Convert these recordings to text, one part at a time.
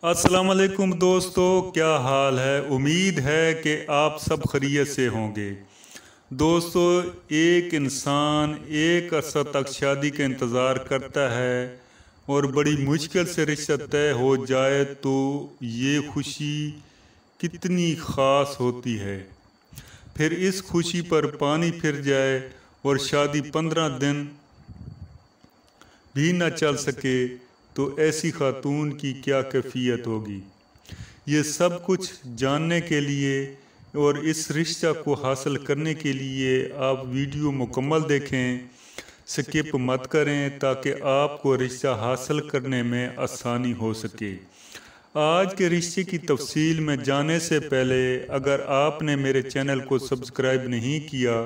अस्सलाम वालेकुम दोस्तों, क्या हाल है। उम्मीद है कि आप सब खैरियत से होंगे। दोस्तों, एक इंसान एक अरसा तक शादी का इंतज़ार करता है और बड़ी मुश्किल से रिश्ता तय हो जाए तो ये खुशी कितनी ख़ास होती है। फिर इस खुशी पर पानी फिर जाए और शादी 15 दिन भी न चल सके तो ऐसी खातून की क्या कैफियत होगी। ये सब कुछ जानने के लिए और इस रिश्ता को हासिल करने के लिए आप वीडियो मुकम्मल देखें, स्किप मत करें ताकि आपको रिश्ता हासिल करने में आसानी हो सके। आज के रिश्ते की तफसील में जाने से पहले अगर आपने मेरे चैनल को सब्सक्राइब नहीं किया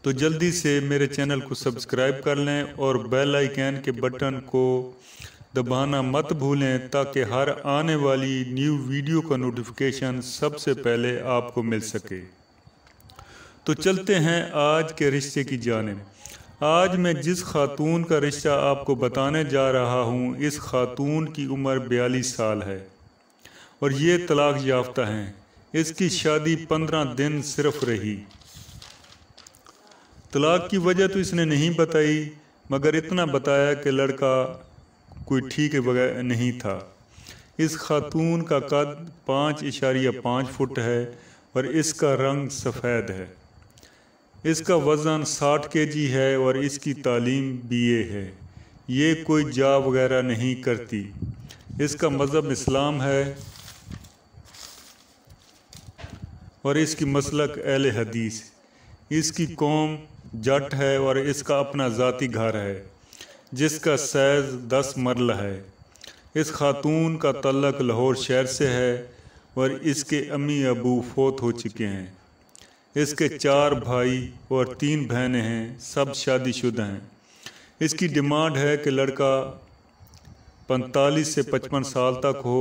तो जल्दी से मेरे चैनल को सब्सक्राइब कर लें और बेल आइकन के बटन को दबाना मत भूलें ताकि हर आने वाली न्यू वीडियो का नोटिफिकेशन सबसे पहले आपको मिल सके। तो चलते हैं आज के रिश्ते की जानिब। आज मैं जिस खातून का रिश्ता आपको बताने जा रहा हूँ, इस खातून की उम्र 42 साल है और ये तलाक याफ्ता हैं। इसकी शादी 15 दिन सिर्फ रही। तलाक की वजह तो इसने नहीं बताई, मगर इतना बताया कि लड़का कोई ठीक वगैरह नहीं था। इस खातून का कद 5.5 फुट है और इसका रंग सफ़ेद है। इसका वज़न 60 kg है और इसकी तालीम BA है। ये कोई जॉब वगैरह नहीं करती। इसका मज़हब इस्लाम है और इसकी मसलक अहले हदीस। इसकी कौम जट है और इसका अपना ज़ाती घर है जिसका सैज़ 10 मरला है। इस खातून का तल्लक लाहौर शहर से है और इसके अम्मी अबू फौत हो चुके हैं। इसके 4 भाई और 3 बहनें हैं, सब शादीशुदा हैं। इसकी डिमांड है कि लड़का 45 से 55 साल तक हो,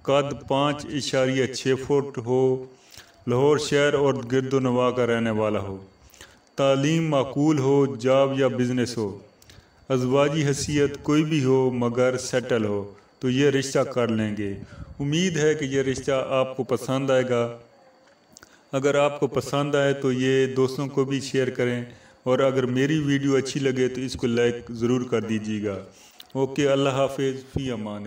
कद 5.6 फुट हो, लाहौर शहर और गिरदोनवा का रहने वाला हो, तालीम माकूल हो, जॉब या बिजनेस हो, अज़वाजी हैसियत कोई भी हो मगर सेटल हो तो ये रिश्ता कर लेंगे। उम्मीद है कि ये रिश्ता आपको पसंद आएगा। अगर आपको पसंद आए तो ये दोस्तों को भी शेयर करें और अगर मेरी वीडियो अच्छी लगे तो इसको लाइक ज़रूर कर दीजिएगा। ओके, अल्लाह हाफिज़, फ़ी अमान।